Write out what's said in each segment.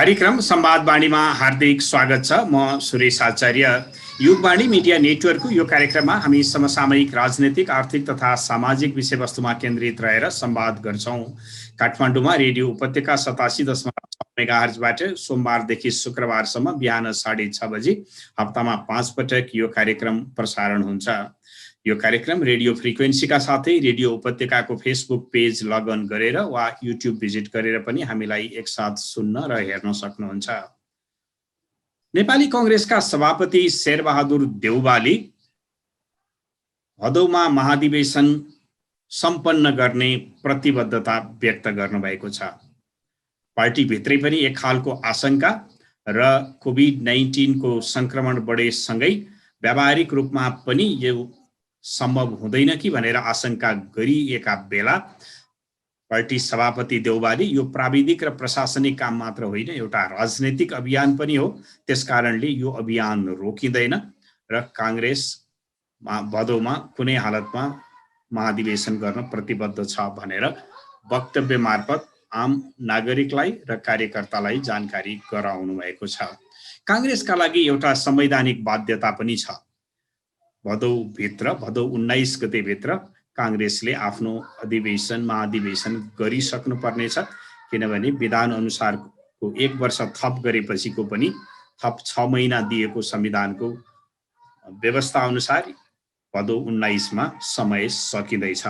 कार्यक्रम संवादवाणीमा हार्दिक स्वागत छ। म सुरेश आचार्य। युगवाणी मिडिया नेटवर्कको यो कार्यक्रममा हामी समसामयिक राजनीतिक, आर्थिक तथा सामाजिक विषयवस्तुमा केन्द्रित रहेर संवाद गर्छौं। काठमाडौँमा रेडियो उपत्यका 87.6 मेगाहर्जबाट सोमबारदेखि शुक्रबारसम्म बिहान 6:30 बजे हप्तामा 5 पटक यो कार्यक्रम प्रसारण हुन्छ। यो कार्यक्रम रेडियो फ्रिक्वेन्सीका साथै रेडियो उपत्यकाको फेसबुक पेज लगअन गरेर वा युट्युब भिजिट गरेर पनि हामीलाई एकसाथ सुन्न र हेर्न सक्नुहुन्छ। नेपाली कांग्रेसका सभापति शेरबहादुर देउवाले भदौमा महाधिवेशन सम्पन्न गर्ने प्रतिबद्धता व्यक्त गर्नुभएको छ। पार्टीभित्रै पनि एक खालको आशंका र कोभिड-19 को संक्रमण बढेसँगै व्यावहारिक रूपमा पनि यो सम्भव हुँदैन कि भनेर आशंका गरिएका बेला पार्टी सभापति देउवाले यो प्राविधिक र प्रशासनिक काम मात्र होइन, एउटा राजनैतिक अभियान पनि हो। त्यसकारणले यो अभियान रोकिँदैन र कांग्रेस भदौमा कुनै हालतमा महाधिवेशन गर्न प्रतिबद्ध छ भनेर वक्तव्य मार्फत आम नागरिकलाई र कार्यकर्तालाई जानकारी गराउनु भएको छ। कांग्रेसका लागि एउटा संवैधानिक बाध्यता पनि छ। भदौ 19 गते भित्र कांग्रेसले आफ्नो महाधिवेशन गरिसक्नु पर्नेछ, किनभने विधान अनुसारको 1 वर्ष थप गरेपछिको पनि थप 6 महिना दिएको संविधानको व्यवस्था अनुसार भदौ 19 मा समय सकिँदैछ।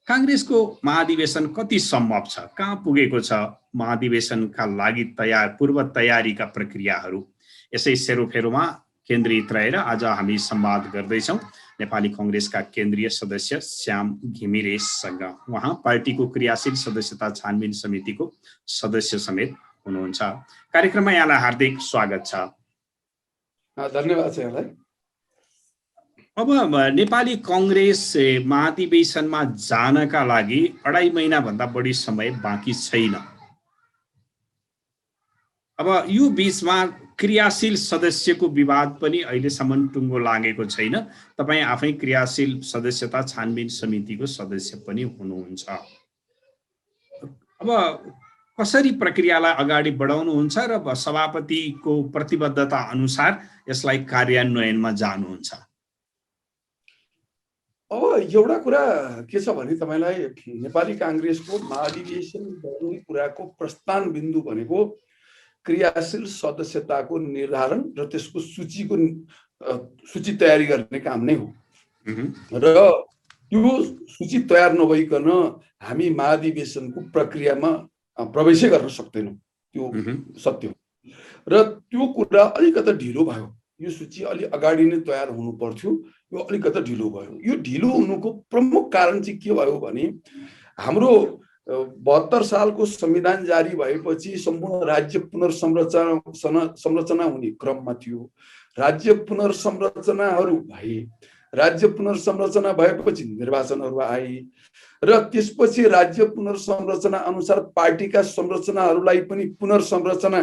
कांग्रेसको महाधिवेशन कति सम्भव छ, कहाँ पुगेको छ महाधिवेशनका लागि पूर्व तयारीका प्रक्रियाहरू, यसै सेरोफेरोमा केन्द्रित रहेर आज हामी संवाद गर्दैछौं नेपाली कांग्रेसका केन्द्रीय सदस्य श्याम घिमिरेसँग। उहाँ पार्टीको क्रियाशील सदस्यता छानबिन समितिको सदस्य समेत हुनुहुन्छ। कार्यक्रममा यहाँलाई हार्दिक स्वागत छ। धन्यवाद छ यहाँलाई। अब नेपाली कांग्रेस महाधिवेशनमा जानका लागि 2.5 महिना भन्दा बढी समय बाँकी छैन। अब यो बीचमा क्रियाशील सदस्यको विवाद पनि अहिलेसम्म टुङ्गो लागेको छैन। तपाई आफै क्रियाशील सदस्यता छानबिन समितिको सदस्य पनि हुनुहुन्छ। अब कसरी प्रक्रियालाई अगाडि बढाउनुहुन्छ र सभापतिको प्रतिबद्धता अनुसार यसलाई कार्यान्वयनमा जानुहुन्छ? अब एउटा कुरा के छ भने तपाईलाई नेपाली कांग्रेसको महाधिवेशन गर्ने कुराको प्रस्थान बिन्दु भनेको क्रियाशील सदस्यताको निर्धारण र त्यसको सूची तयारी गर्ने काम नै हो। र त्यो सूची तयार नभइकन हामी महाधिवेशनको प्रक्रियामा प्रवेशै गर्न सक्दैनौँ, त्यो सत्य हो। र त्यो कुरा अलिकति ढिलो भयो। यो सूची अलि अगाडि नै तयार हुनु पर्थ्यो, यो अलिकति ढिलो भयो। यो ढिलो हुनुको प्रमुख कारण चाहिँ के भयो भने हाम्रो 72 सालको संविधान जारी भएपछि सम्पूर्ण राज्य पुनर्संरचना हुने क्रममा थियो। राज्य पुनर्संरचनाहरू भए, राज्य पुनर्संरचना भएपछि निर्वाचनहरू आए र त्यसपछि राज्य पुनर्संरचना अनुसार पार्टीका संरचनाहरूलाई पनि पुनर्संरचना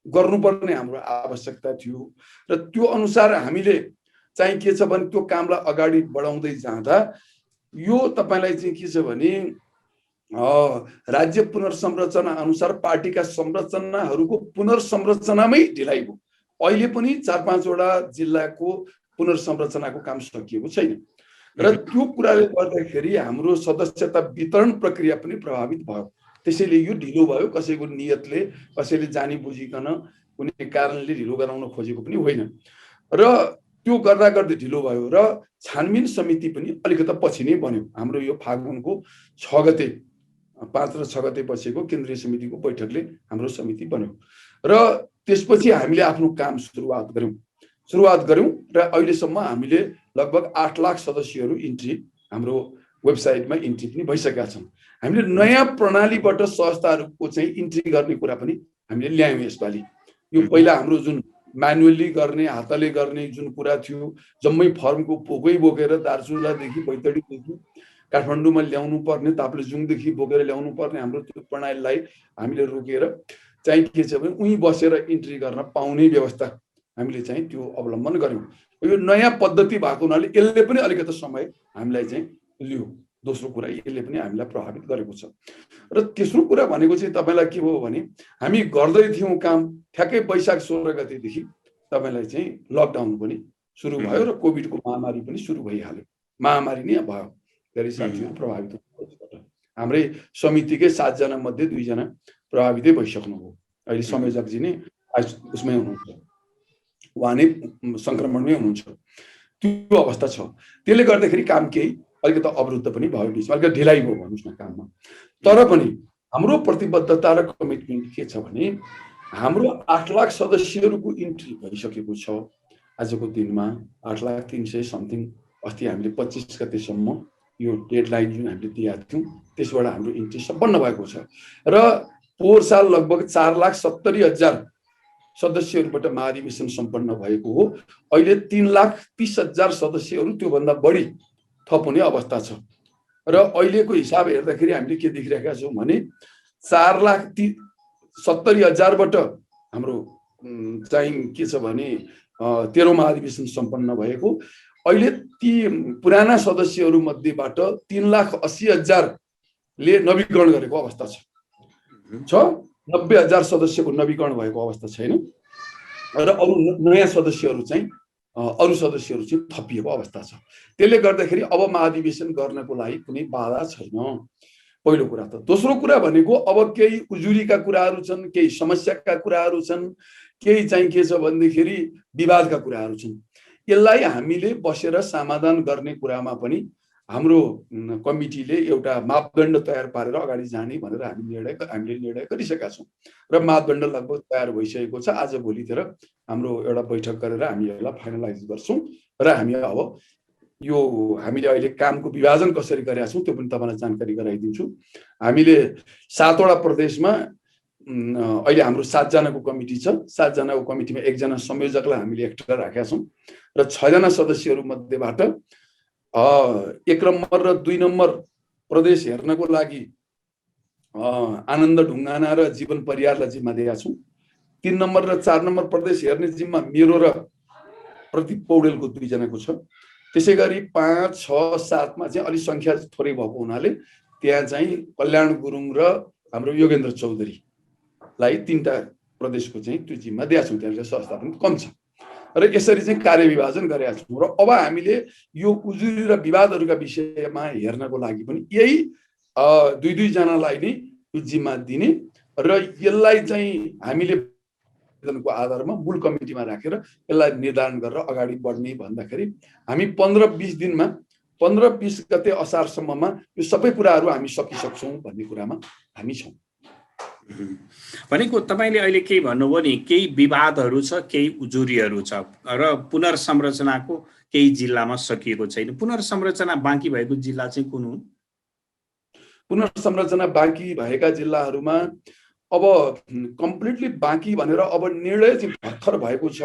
गर्नुपर्ने हाम्रो आवश्यकता थियो। र त्यो अनुसार हामीले चाहिँ के छ भने त्यो कामलाई अगाडि बढाउँदै जाँदा यो तपाईलाई चाहिँ के छ भने राज्य पुनर्संरचना अनुसार पार्टीका संरचनाहरूको पुनर्संरचनामै ढिलाइ भयो। अहिले पनि 4-5 वटा जिल्लाको पुनर्संरचनाको काम सकिएको छैन। र त्यो कुराले गर्दाखेरि हाम्रो सदस्यता वितरण प्रक्रिया पनि प्रभावित भयो। त्यसैले यो ढिलो भयो। कसैको नियतले, कसैले जानी बुझिकन कुनै कारणले ढिलो गराउन खोजेको पनि होइन। र त्यो गर्दा गर्दै ढिलो भयो र छानबिन समिति पनि अलिकति पछि नै बन्यो। हाम्रो यो फागुनको 6 गते 5 र 6 गते बसेको केन्द्रीय समितिको बैठकले हाम्रो समिति बन्यो र त्यसपछि हामीले आफ्नो काम सुरुवात गर्यौं र अहिलेसम्म हामीले लगभग 8 लाख सदस्यहरू इन्ट्री हाम्रो वेबसाइटमा इन्ट्री पनि भइसकेका छन्। हामीले नयाँ प्रणालीबाट संस्थाहरूको चाहिँ इन्ट्री गर्ने कुरा पनि हामीले ल्यायौं यसपालि। यो पहिला हाम्रो जुन म्यानुअली गर्ने, हातले गर्ने जुन कुरा थियो, जम्मै फर्मको पोकै बोकेर दार्चुलादेखि बैतडीदेखि काठमाडौँमा ल्याउनु पर्ने, ताप्लेजुङदेखि बोकेर ल्याउनु पर्ने हाम्रो त्यो प्रणालीलाई हामीले रोकेर चाहिँ के छ भने उही बसेर इन्ट्री गर्न पाउने व्यवस्था हामीले चाहिँ त्यो अवलम्बन गर्यौं। यो नयाँ पद्धति भएको हुनाले यसले पनि अलिकति समय हामीलाई चाहिँ लियो। दोस्रो कुरा यसले पनि हामीलाई प्रभावित गरेको छ। र तेस्रो कुरा भनेको चाहिँ तपाईँलाई के हो भने हामी गर्दै थियौँ काम, ठ्याक्कै वैशाख 16 गतेदेखि तपाईँलाई चाहिँ लकडाउन पनि सुरु भयो र कोभिडको महामारी पनि सुरु भइहाल्यो। महामारी नै भयो, धेरै साथीहरू प्रभावित हुनुभयो। हाम्रै समितिकै 7 जना मध्ये 2 जना प्रभावितै भइसक्नुभयो। अहिले संयोजकजी नै उसमै हुनुहुन्छ, उहाँ नै संक्रमणमै हुनुहुन्छ। त्यो अवस्था छ। त्यसले गर्दाखेरि काम केही अलिकति अवरुद्ध पनि भयो, बिचमा अलिकति ढिलाइ भयो भन्नुहोस् न काममा। तर पनि हाम्रो प्रतिबद्धता र कमिटमेन्ट के छ भने हाम्रो 8 लाख सदस्यहरूको इन्ट्री भइसकेको छ आजको दिनमा। 8,300,000 समथिङ। अस्ति हामीले 25 गतेसम्म यो डेडलाइन जुन हामीले दिएका थियौँ त्यसबाट हाम्रो इन्ट्री सम्पन्न भएको छ र पोहोर साल लगभग 4,70,000 सदस्यहरूबाट महाधिवेशन सम्पन्न भएको हो। अहिले 3,30,000 सदस्यहरू त्योभन्दा बढी थप हुने अवस्था छ र अहिलेको हिसाब हेर्दाखेरि हामीले के देखिरहेका छौँ भने 4,70,000 बाट हाम्रो चाहिँ के छ भने 13औं महाधिवेशन सम्पन्न भएको। अहिले ती पुराना सदस्यहरू मध्येबाट 3,80,000 ले नवीकरण गरेको अवस्था छ। 90,000 सदस्यको नवीकरण भएको अवस्था छैन र अरु नयाँ सदस्यहरू चाहिँ थपिएको अवस्था छ। त्यसले गर्दाखेरि अब महाधिवेशन गर्नको लागि कुनै बाधा छैन, पहिलो कुरा त। दोस्रो कुरा भनेको अब केही उजुरीका कुराहरू छन्, केही समस्याका कुराहरू छन्, केही चाहिँ के छ भन्दाखेरि विवादका कुराहरू छन्। यसलाई हामीले बसेर समाधान गर्ने कुरामा पनि हाम्रो कमिटीले एउटा मापदण्ड तयार पारेर अगाडि जाने भनेर हामीले निर्णय गरिसकेका छौँ र मापदण्ड लगभग तयार भइसकेको छ। आज भोलितिर हाम्रो एउटा बैठक गरेर हामी यसलाई फाइनलाइज गर्छौँ र हामी अब यो हामीले अहिले कामको विभाजन कसरी गरेका छौँ त्यो पनि तपाईँलाई जानकारी गराइदिन्छु। हामीले 7 वटा प्रदेशमा अहिले हाम्रो 7 जनाको कमिटी छ। 7 जनाको कमिटीमा 1 जना संयोजकलाई हामीले एक्स्ट्रा राखेका छौँ र 6 जना सदस्यहरू मध्येबाट 1 नम्बर र 2 नम्बर प्रदेश हेर्नको लागि आनन्द ढुङ्गाना र जीवन परियारलाई जिम्मा दिएका छौँ। 3 नम्बर र 4 नम्बर प्रदेश हेर्ने जिम्मा मेरो र प्रदीप पौडेलको 2 जनाको छ। त्यसै गरी 5, 6, 7 मा चाहिँ अलि संख्या थोरै भएको हुनाले त्यहाँ चाहिँ कल्याण गुरुङ र हाम्रो योगेन्द्र चौधरीलाई 3टा प्रदेशको चाहिँ त्यो जिम्मा दिएका छौँ। त्यहाँको संस्था पनि कम छ र यसरी चाहिँ कार्यविभाजन गरेका छौँ। र अब हामीले यो उजुरी र विवादहरूका विषयमा हेर्नको लागि पनि यही 2-2 जनालाई नै यो जिम्मा दिने र यसलाई चाहिँ हामीले को आधारमा मूल कमिटीमा राखेर यसलाई निर्धारण गरेर अगाडि बढ्ने भन्दाखेरि हामी 15-20 दिनमा 15-20 गते असारसम्ममा यो सबै कुराहरू हामी सकिसक्छौँ भन्ने कुरामा हामी छौँ। भनेको तपाईले अहिले के भन्नुभयो नि, केही विवादहरू छ, केही उजुरीहरू छ र पुनर्संरचनाको केही जिल्लामा सकिएको छैन। पुनर्संरचना बाँकी भएको जिल्ला चाहिँ कुन हुन्? पुनर्संरचना बाँकी भएका जिल्लाहरूमा अब कम्प्लिटली बाँकी भनेर अब निर्णय चाहिँ भर्खर भएको छ,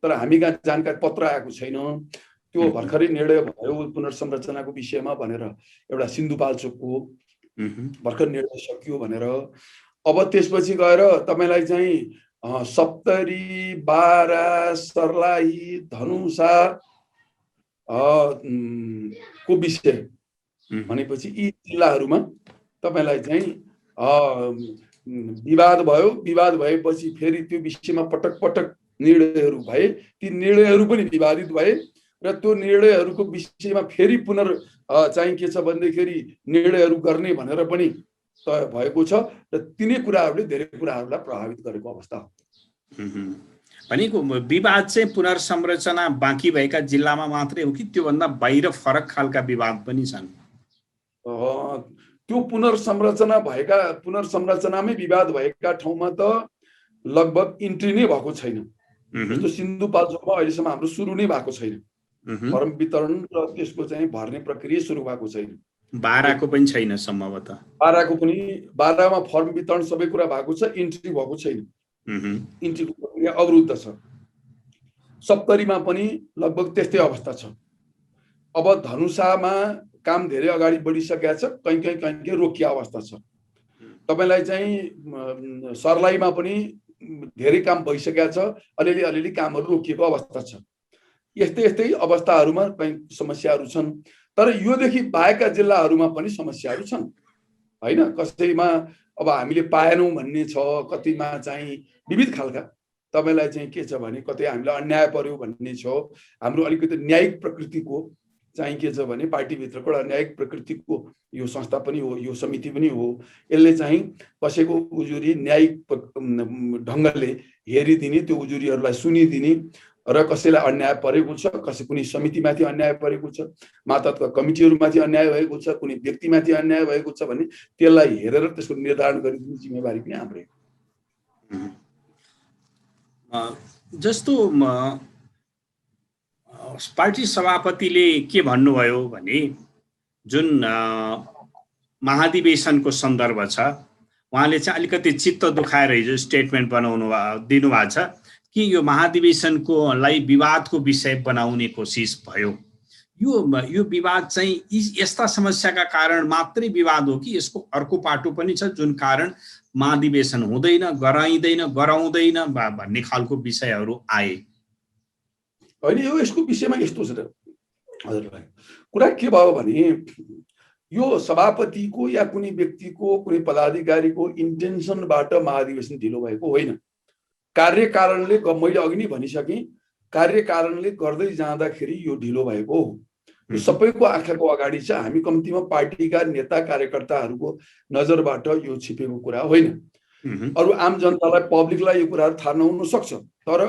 तर हामी कहाँ जानकारी पत्र आएको छैन। त्यो भर्खरै निर्णय भयो पुनर्संरचनाको विषयमा भनेर एउटा सिन्धुपाल्चोकको भर्खर निर्णय सकियो भनेर। अब त्यसपछि गएर तपाईलाई चाहिँ सप्तरी, बारा, सर्लाही, धनुषा को विषय भनेपछि यी जिल्लाहरूमा तपाईलाई चाहिँ विवाद भयो। विवाद भएपछि फेरि त्यो विषयमा पटक पटक निर्णयहरू भए, ती निर्णयहरू पनि विवादित भए र त्यो निर्णयहरूको विषयमा फेरि चाहिँ के छ भन्दाखेरि निर्णयहरू गर्ने भनेर पनि तय भएको छ र तिनै कुराहरूले धेरै कुराहरूलाई प्रभावित गरेको अवस्था हो। भनेको विवाद चाहिँ पुनर्संरचना बाँकी भएका जिल्लामा मात्रै हो कि त्योभन्दा बाहिर फरक खालका विवाद पनि छन्? त्यो पुनर्संरचनामै विवाद भएका ठाउँमा त लगभग इन्ट्री नै भएको छैन। जस्तो सिन्धुपाल्चोकमा अहिलेसम्म हाम्रो सुरु नै भएको छैन। फर्म वितरण र त्यसको चाहिँ भर्ने प्रक्रिया सुरु भएको छैन। बाराको पनि छैन सम्भवतः। बारामा फर्म वितरण सबै कुरा भएको छ, इन्ट्री भएको छैन। इन्ट्रीको प्रक्रिया अवरुद्ध छ। सप्तरीमा पनि लगभग त्यस्तै अवस्था छ। अब धनुषामा काम धेरै अगाडि बढिसकेको छ, कहीँ रोकिया अवस्था छ। तपाईलाई चाहिँ सर्लाहीमा पनि धेरै काम भइसकेको छ, अलिअलि कामहरू रोकिएको अवस्था छ। यस्तै अवस्थाहरूमा कहीँ समस्याहरू छन्। तर योदेखि बाहेकका जिल्लाहरूमा पनि समस्याहरू छन् हैन। कसैमा अब हामीले पाएनौँ भन्ने छ, कतिमा चाहिँ विविध खालका तपाईलाई चाहिँ के छ भने कतै हामीलाई अन्याय पर्यो भन्ने छ। हाम्रो अलिकति न्यायिक प्रकृतिको चाहिँ के छ भने पार्टीभित्रको एउटा न्यायिक प्रकृतिको यो संस्था पनि हो, यो समिति पनि हो। यसले चाहिँ कसैको उजुरी न्यायिक ढङ्गले हेरिदिने, त्यो उजुरीहरूलाई सुनिदिने र कसैलाई अन्याय परेको छ, कसै कुनै समितिमाथि अन्याय परेको छ, मातहतका कमिटीहरूमाथि अन्याय भएको छ, कुनै व्यक्तिमाथि अन्याय भएको छ भने त्यसलाई हेरेर त्यसको निर्धारण गरिदिने जिम्मेवारी पनि हाम्रै हो। जस्तो पार्टी सभापतिले के भन्नुभयो भने जुन महाधिवेशनको सन्दर्भ छ उहाँले चाहिँ अलिकति चित्त दुखाएर हिजो स्टेटमेन्ट दिनुभएको छ कि यो महाधिवेशनकोलाई विवादको विषय बनाउने कोसिस भयो। यो विवाद चाहिँ यस्ता समस्याका कारण मात्रै विवाद हो कि यसको अर्को पाटो पनि छ जुन कारण महाधिवेशन हुँदैन, गराउँदैन भन्ने खालको विषयहरू आए? होइन, यो यसको विषयमा यस्तो छ हजुरलाई, कुरा के भयो भने यो सभापतिको या कुनै व्यक्तिको कुनै पदाधिकारीको इन्टेन्सनबाट महाधिवेशन ढिलो भएको होइन। कार्यकारणले, मैले अघि नै भनिसकेँ, कार्यकारणले गर्दै जाँदाखेरि यो ढिलो भएको हो। यो सबैको आँखाको अगाडि छ। हामी कम्तीमा पार्टीका नेता कार्यकर्ताहरूको नजरबाट यो छिपेको कुरा होइन। अरू आम जनतालाई, पब्लिकलाई यो कुराहरू थाहा नहुन सक्छ, तर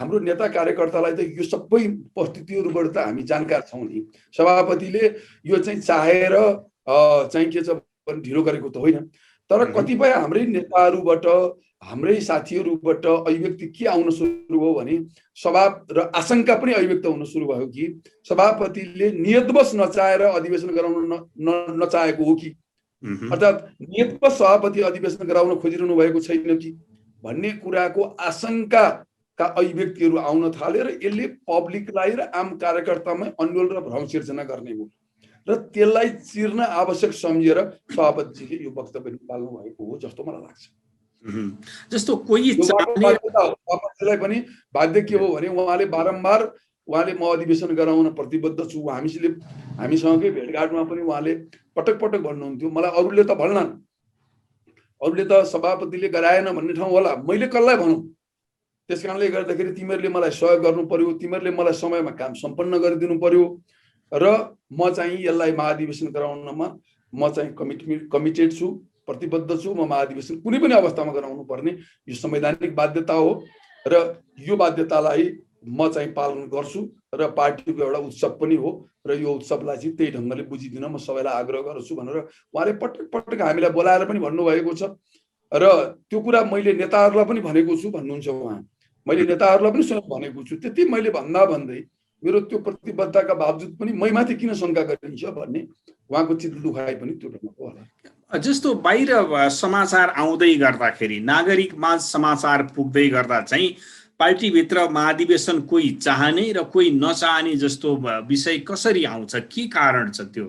हाम्रो नेता कार्यकर्तालाई त यो सबै परिस्थितिहरूबाट त हामी जानकार छौँ नि। सभापतिले यो चाहिँ चाहेर चाहिँ के छ भने ढिलो गरेको त होइन, तर कतिपय हाम्रै नेताहरूबाट, हाम्रै साथीहरूबाट अभिव्यक्ति के आउन सुरु भयो भने स्वभाव र आशंका पनि अभिव्यक्त हुन सुरु भयो कि सभापतिले नियतवश नचाहेर अधिवेशन गराउन नचाहेको हो कि, अर्थात् नियतवश सभापति अधिवेशन गराउन खोजिरहनु भएको छैन कि भन्ने कुराको आशंकाका अभिव्यक्तिहरू आउन थाले र यसले पब्लिकलाई र आम कार्यकर्तामा अन्यल र भ्रम सिर्जना गर्ने हो र त्यसलाई चिर्न आवश्यक सम्झेर सभापतिजीले यो वक्तव्य निकाल्नु भएको हो जस्तो मलाई लाग्छ। जस्तो कोही सभापतिलाई पनि बाध्य के हो भने उहाँले बारम्बार म अधिवेशन गराउन प्रतिबद्ध छु, हामीसँगै भेटघाटमा पनि उहाँले पटक पटक भन्नुहुन्थ्यो। मलाई अरूले त भन्लान्, अरूले त सभापतिले गराएन भन्ने ठाउँ होला, मैले कसलाई भनौँ? त्यस कारणले गर्दाखेरि तिमीहरूले मलाई सहयोग गर्नु पर्यो, तिमीहरूले मलाई समयमा काम सम्पन्न गरिदिनु पर्यो र म चाहिँ यसलाई महाधिवेशन गराउनमा म चाहिँ कमिटेड छु, प्रतिबद्ध छु। म महाधिवेशन कुनै पनि अवस्थामा गराउनु पर्ने यो संवैधानिक बाध्यता हो र यो बाध्यतालाई म चाहिँ पालन गर्छु र पार्टीको एउटा उत्सव पनि हो र यो उत्सवलाई चाहिँ त्यही ढङ्गले बुझिदिन म सबैलाई आग्रह गर्छु भनेर उहाँले पटक पटक हामीलाई बोलाएर पनि भन्नुभएको छ र त्यो कुरा मैले नेताहरूलाई पनि भनेको छु भन्नुहुन्छ उहाँ। मैले नेताहरूलाई पनि स्वयं भनेको छु। त्यति मैले भन्दै मेरो त्यो प्रतिबद्धताका बावजुद पनि मैमाथि किन शङ्का गरिन्छ भन्ने उहाँको चित्त दुखाइ पनि त्यो ढङ्गको होला। जस्तो बाहिर समाचार आउँदै गर्दाखेरि, नागरिक माझ समाचार पुग्दै गर्दा चाहिँ पार्टीभित्र महाधिवेशन कोही चाहने र कोही नचाहने जस्तो विषय कसरी आउँछ? के कारण छ त्यो?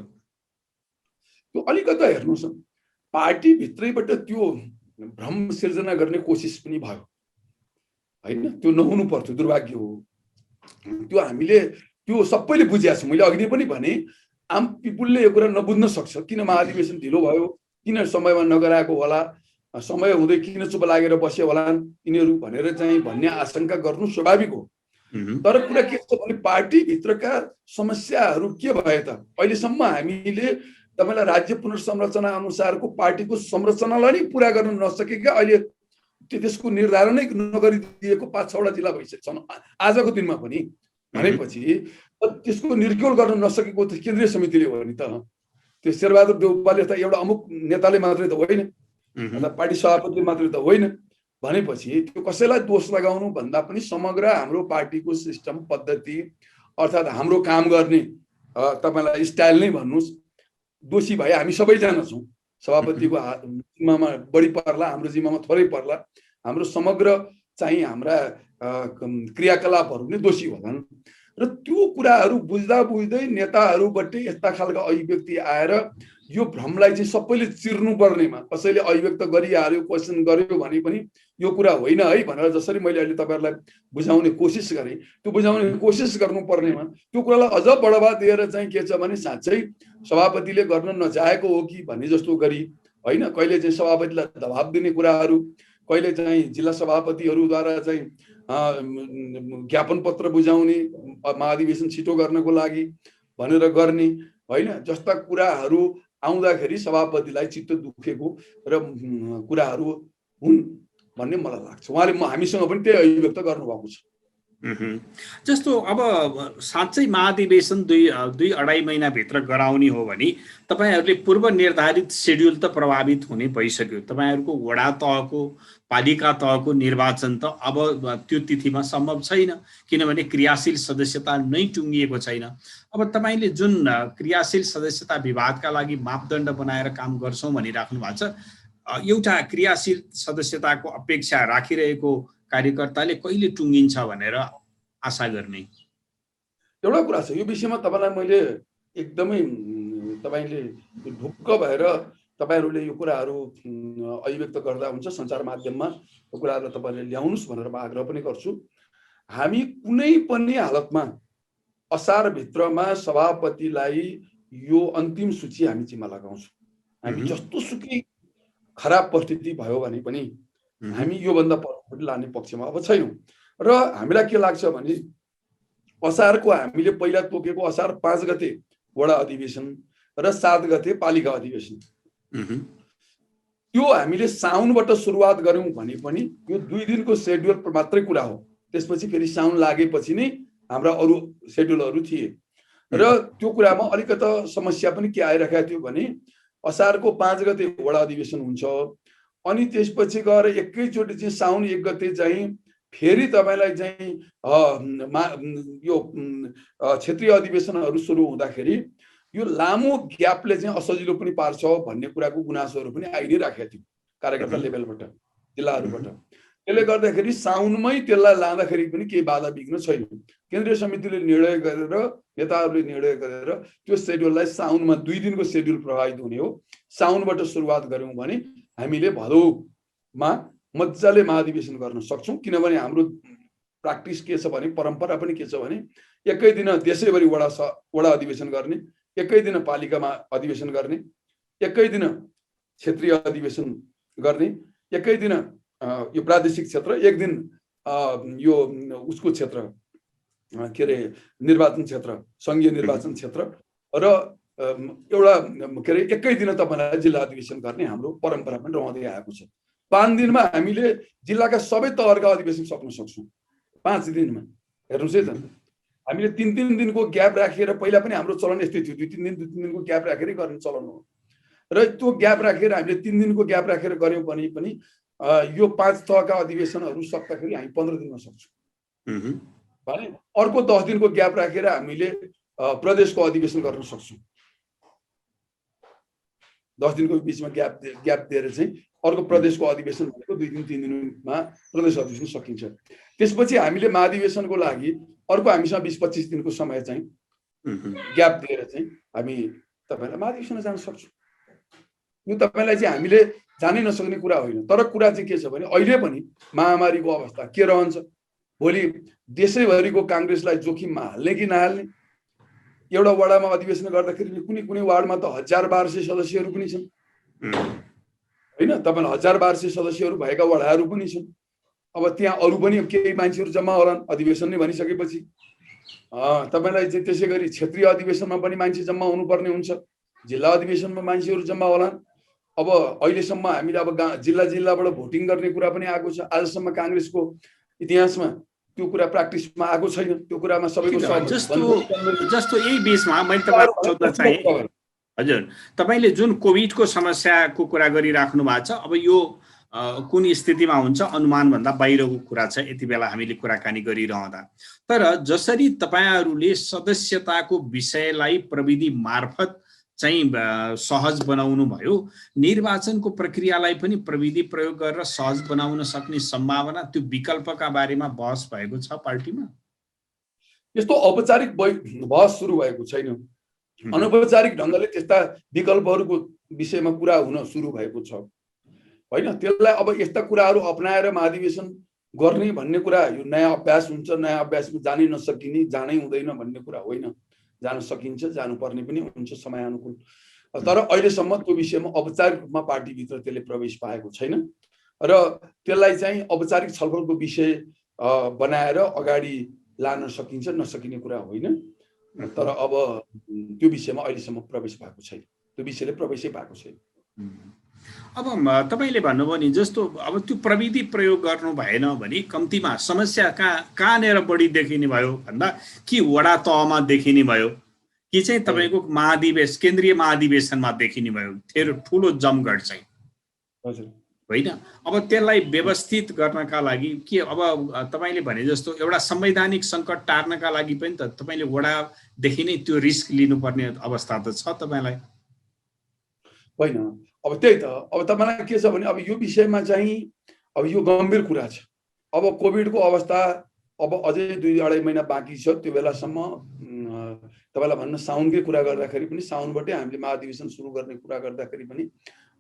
अलिकता हेर्नुहोस्, पार्टीभित्रैबाट त्यो भ्रम सिर्जना गर्ने कोसिस पनि भयो होइन। त्यो नहुनु पर्थ्यो, दुर्भाग्य हो। त्यो हामीले त्यो सबैले बुझेका छौँ। मैले अघि पनि भने आम पिपुलले यो कुरा नबुझ्न सक्छ, किन महाधिवेशन ढिलो भयो, किन समयमा नगराएको होला, समय हुँदै किन चुप लागेर बस्यो होला यिनीहरू भनेर चाहिँ भन्ने आशंका गर्नु स्वाभाविक हो। तर कुरा के छ भने पार्टीभित्रका समस्याहरू के भए त अहिलेसम्म हामीले तपाईँलाई राज्य पुनर्संरचना अनुसारको पार्टीको संरचनालाई नै पुरा गर्न नसकेका, अहिले त्यसको निर्धारण नै नगरिदिएको 5-6वटा जिल्ला भइसक्छन् आजको दिनमा पनि। भनेपछि त्यसको निर्क्युल गर्न नसकेको त केन्द्रीय समितिले हो नि त। त्यो शेरबहादुर देउपाले त एउटा अमुक नेताले मात्रै त होइन, पार्टी सभापतिले मात्रै त होइन। भनेपछि त्यो कसैलाई दोष लगाउनु भन्दा पनि समग्र हाम्रो पार्टीको सिस्टम पद्धति अर्थात् हाम्रो काम गर्ने तपाईँलाई स्टाइल नै भन्नुहोस्, दोषी भए हामी सबैजना छौँ। सभापतिको जिम्मामा बढी पर्ला, हाम्रो जिम्मामा थोरै पर्ला, हाम्रो समग्र चाहिँ हाम्रा क्रियाकलापहरू नै दोषी होलान्। र त्यो कुराहरू बुझ्दा बुझ्दै नेताहरूबाट यस्ता खालका अभिव्यक्ति आएर यो भ्रमलाई चाहिँ सबैले चिर्नु पर्नेमा कसैले अभिव्यक्त गरिहाल्यो क्वेसन गर्यो भने पनि यो कुरा होइन है भनेर जसरी मैले अहिले तपाईहरुलाई बुझाउने कोसिस गरेँ त्यो बुझाउने कोसिस गर्नु पर्नेमा त्यो कुरालाई अझ बढावा दिएर चाहिँ के छ भने साँच्चै सभापतिले गर्न नचाहेको हो कि भन्ने जस्तो गरी हैन कहिले चाहिँ सभापतिलाई दबाब दिने कुराहरू कहिले चाहिँ जिल्ला सभापतिहरूद्वारा चाहिँ ज्ञापन पत्र बुझाउने महाधिवेशन छिटो गर्नको लागि भनेर गर्ने हैन जस्ता कुराहरू आउँदाखेरि सभापतिलाई चित्त दुखेको र कुराहरू हुन् भन्ने मलाई लाग्छ उहाँले हामीसँग पनि त्यही अभिव्यक्त गर्नुभएको छ जस्तो अब साँच्चै महाधिवेशन दुई अढाई महिना भित्र गराउने हो भने तपाईहरुले पूर्व निर्धारित शेड्युल त प्रभावित हुने भइसक्यो तपाईहरुको वडा तहको पालिका तहको निर्वाचन त अब त्यो तिथिमा सम्भव छैन किनभने क्रियाशील सदस्यता नै टुङ्गिएको छैन अब तपाईले जुन क्रियाशील सदस्यता विवादका लागि मापदण्ड बनाएर काम गर्छौं भनिराख्नु भएको छ एउटा क्रियाशील सदस्यताको अपेक्षा राखिरहेको कार्यकर्ताले कहिले टुङ्गिन्छ भनेर आशा गर्ने एउटा कुरा छ यो विषयमा तपाईलाई मैले एकदमै तपाईले ढुक्क भएर तपाईहरुले यो कुराहरू अभिव्यक्त गर्दा हुन्छ सञ्चार माध्यममा यो कुराहरुलाई तपाईले ल्याउनुस् भनेर म आग्रह पनि गर्छु हामी कुनै पनि हालतमा असार भित्रमा सभापतिलाई यो अन्तिम सूची हामी जिम्मा लगाउँछौं हामी जस्तो सुकै खराब परिस्थिति भयो भने पनि हामी यो भन्दा पछि लाने पक्षमा अब छैनौं र हामीलाई के लाग्छ भने असारको हामीले पहिला तोकेको असार 5 गते वडा अधिवेशन र 7 गते पालिका अधिवेशन त्यो हामीले साउनबाट सुरुवात गर्यौं भने पनि यो 2 दिनको शेड्युल मात्रै कुरा हो त्यसपछि फेरि साउन लागेपछि नै हाम्रा अरु शेड्युलहरू थिए र त्यो कुरामा अलिकता समस्या पनि के आइराखेको थियो भने असारको 5 गते वडा अधिवेशन हुन्छ अनि त्यसपछि गएर एकैचोटी चाहिँ साउन 1 गते चाहिँ फेरि तपाईलाई चाहिँ यो क्षेत्रीय अधिवेशनहरू सुरु हुँदाखेरि यो लामो ग्यापले चाहिँ असजिलो पनि पार्छ भन्ने कुराको गुनासोहरू पनि आइ नै राखेको थियो कार्यकर्ता लेभलबाट जिल्लाहरूबाट त्यसले गर्दाखेरि साउनमै त्यसलाई लाँदाखेरि पनि केही बाधा विघ्न छैन केन्द्रीय समितिले निर्णय गरेर नेताहरूले निर्णय गरेर त्यो शेड्युललाई साउनमा 2 दिनको शेड्युल प्रभावित हुने हो साउनबाट सुरुवात गर्यौं भने हामीले भदौमा मज्जाले महाधिवेशन गर्न सक्छौं किनभने हाम्रो प्र्याक्टिस के छ भने परम्परा पनि के छ भने एकै दिन देशैभरि वडा अधिवेशन गर्ने एकै दिन पालिकामा अधिवेशन गर्ने एकै दिन क्षेत्रीय अधिवेशन गर्ने एकै दिन यो प्रादेशिक क्षेत्र एक दिन यो उसको क्षेत्र के रे निर्वाचन क्षेत्र संघीय निर्वाचन क्षेत्र र एउटा के रे एकै दिन तपाईलाई जिल्ला अधिवेशन गर्ने हाम्रो परम्परा पनि रहँदै आएको छ 5 दिनमा हामीले जिल्लाका सबै तहका अधिवेशन सक्न सक्छौं 5 दिनमा हेर्नुस् है त हामीले 3-3 दिनको ग्याप राखेर पहिला पनि हाम्रो चलन यस्तै थियो 2-3 दिनको ग्याप राखेरै गर्ने चलन हो र त्यो ग्याप राखेर हामीले 3 दिनको ग्याप राखेर गर्यौं भने पनि यो 5 तहका अधिवेशनहरू सक्दाखेरि हामी 15 दिनमा सक्छौं भने अर्को 10 दिनको ग्याप राखेर हामीले प्रदेशको अधिवेशन गर्न सक्छौं 10 दिनको बीचमा ग्याप दिएर चाहिँ अर्को प्रदेशको अधिवेशन भनेको 2 दिन 3 दिनमा प्रदेश अधिवेशन सकिन्छ त्यसपछि हामीले महाधिवेशनको लागि अर्को हामीसँग 20-25 दिनको समय चाहिँ ग्याप दिएर चाहिँ हामी तपाईलाई महाधिवेशन जान सक्छौं यो तपाईलाई चाहिँ हामीले जानै नसक्ने कुरा होइन तर कुरा चाहिँ के छ भने अहिले पनि महामारीको अवस्था के रहन्छ भोलि देशैभरिको कांग्रेसलाई जोखिममा हाल्ने कि नहाल्ने एउटा वडामा अधिवेशन गर्दाखेरि कुनै कुनै वार्डमा त 1200 सदस्यहरू पनि छन् हैन तपाईलाई 1200 सदस्यहरू भएका वडाहरू पनि छन् अब त्यहाँ अरु पनि केही मान्छेहरू जम्मा होलान् अधिवेशन नै भनिसकेपछि तपाईलाई चाहिँ त्यसैगरी क्षेत्रीय अधिवेशनमा पनि मान्छे जम्मा हुनुपर्ने हुन्छ जिल्ला अधिवेशनमा मान्छेहरू जम्मा होलान् अब अहिलेसम्म हामीले अब जिल्लाबाट भोटिङ गर्ने कुरा पनि आएको छ आजसम्म कांग्रेसको इतिहासमा त्यो कुरा प्र्याक्टिसमा आएको छैन त्यो कुरामा सबैको जस्तो यही बीचमा मैले तपाईलाई सोध्न चाहे हजुर तपाईले जुन कोभिडको समस्याको कुरा गरिराख्नु भएको छ अब यो कुन स्थितिमा हुन्छ अनुमान भन्दा बाहिरको कुरा छ यति बेला हामीले कुराकानी गरिरहँदा तर जसरी तपाईहरुले सदस्यताको विषयलाई प्रविधि मार्फत चाहिँ सहज बनाउनु भयो निर्वाचनको प्रक्रियालाई पनि प्रविधि प्रयोग गरेर सहज बनाउन सक्ने सम्भावना त्यो विकल्पका बारेमा बहस भएको छ पार्टीमा यस्तो औपचारिक बहस सुरु भएको छैन अनौपचारिक ढङ्गले त्यस्ता विकल्पहरूको विषयमा कुरा हुन सुरु भएको छ होइन। त्यसलाई अब यस्ता कुराहरू अपनाएर महाधिवेशन गर्ने भन्ने कुरा यो नयाँ अभ्यास हुन्छ, नयाँ अभ्यासमा जानै नसकिने, जानै हुँदैन भन्ने कुरा होइन। जान सकिन्छ, जानुपर्ने पनि हुन्छ समयानुकूल। तर अहिलेसम्म त्यो विषयमा औपचारिक रूपमा पार्टीभित्र त्यसले प्रवेश पाएको छैन र त्यसलाई चाहिँ औपचारिक छलफलको विषय बनाएर अगाडि लान सकिन्छ नसकिने कुरा होइन। तर अब त्यो विषयमा अहिलेसम्म प्रवेश भएको छैन, त्यो विषयले प्रवेशै पाएको छैन। अब तपाईले भन्नुभयो नि जस्तो अब त्यो प्रविधि प्रयोग गर्नु भएन भने कम्तीमा समस्या कहाँनिर बढी देखिने भयो भन्दा कि वडा तहमा देखिने भयो कि चाहिँ तपाईको महाधिवेशन केन्द्रीय महाधिवेशनमा देखिने भयो ठुलो जमघट चाहिँ होइन। अब त्यसलाई व्यवस्थित गर्नका लागि के अब तपाईले भने जस्तो एउटा संवैधानिक सङ्कट टार्नका लागि पनि त तपाईले वडादेखि नै त्यो रिस्क लिनुपर्ने अवस्था त छ तपाईलाई होइन। अब त्यही त, अब तपाईलाई के छ भने अब यो विषयमा चाहिँ अब यो गम्भीर कुरा छ। अब कोभिडको अवस्था अब अझै 2-2.5 महिना बाँकी छ। त्यो बेलासम्म तपाईलाई भन्न साउनकै कुरा गर्दाखेरि पनि साउनबाटै हामीले महाधिवेशन सुरु गर्ने कुरा गर्दाखेरि पनि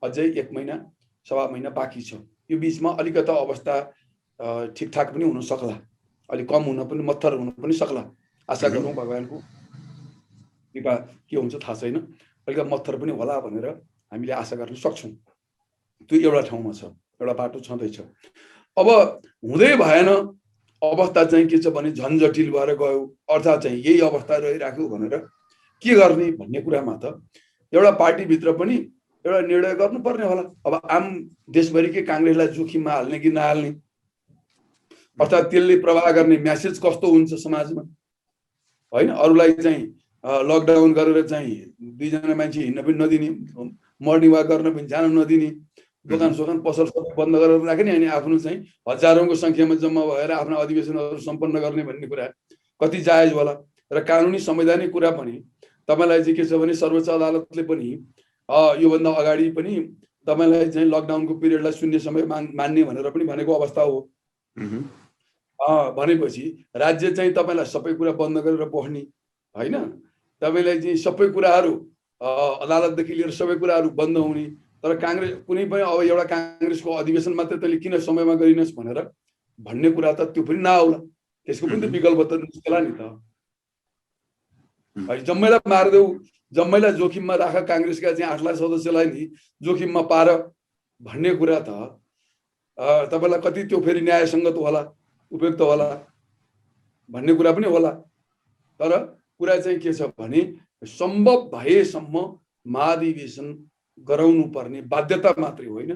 अझै 1 महिना 1.5 महिना बाँकी छ। यो बीचमा अलिकता अवस्था ठिकठाक पनि हुन सक्ला, अलि कम हुन पनि, मत्थर हुन पनि सक्ला। आशा गरौँ भगवानको कृपा के हुन्छ थाहा छैन, अलिकति मत्थर पनि होला भनेर हामीले आशा गर्न सक्छौँ। त्यो एउटा ठाउँमा छ, एउटा बाटो छँदैछ। अब हुँदै भएन अवस्था चाहिँ के छ भने झन्झटिल भएर गयो, अर्थात् चाहिँ यही अवस्था रहिराख्यो भनेर के गर्ने भन्ने कुरामा त एउटा पार्टीभित्र पनि एउटा निर्णय गर्नुपर्ने होला। अब आम देशभरिकै काङ्ग्रेसलाई जोखिममा हाल्ने कि नहाल्ने, अर्थात् त्यसले प्रभाव गर्ने म्यासेज कस्तो हुन्छ समाजमा होइन। अरूलाई चाहिँ लकडाउन गरेर चाहिँ 2 जना मान्छे हिँड्न पनि नदिने, मर्निङ वाक गर्न पनि जान नदिने, दोकान सोकान पसल सबै बन्द गरेर राख्ने, अनि आफ्नो चाहिँ हजारौंको संख्यामा जम्मा भएर आफ्नो अधिवेशनहरू सम्पन्न गर्ने भन्ने कुरा कति जायज होला। र कानुनी संवैधानिक कुरा पनि तपाईलाई चाहिँ के छ भने सर्वोच्च अदालतले पनि योभन्दा अगाडि पनि तपाईलाई चाहिँ लकडाउनको पिरियडलाई शून्य समय मान्ने भनेर पनि भनेको अवस्था हो। भनेपछि राज्य चाहिँ तपाईलाई सबै कुरा बन्द गरेर बस्ने होइन, तपाईलाई चाहिँ सबै कुराहरू अदालतदेखि लिएर सबै कुराहरू बन्द हुने। तर काङ्ग्रेस कुनै पनि अब एउटा काङ्ग्रेसको अधिवेशन मात्रै तैँले किन समयमा गरिनस् भनेर भन्ने कुरा त त्यो पनि नआउला, त्यसको पनि त विकल्प त निस्केला नि त। जम्मैलाई मारिदेऊ, जम्मैलाई जोखिममा राख, काङ्ग्रेसका चाहिँ 8 लाख सदस्यलाई नि जोखिममा पार भन्ने कुरा त तपाईलाई कति त्यो फेरि न्यायसङ्गत होला, उपयुक्त होला भन्ने कुरा पनि होला। तर कुरा चाहिँ के छ भने सम्भव भएसम्म महाधिवेशन गराउनु पर्ने बाध्यता मात्रै होइन,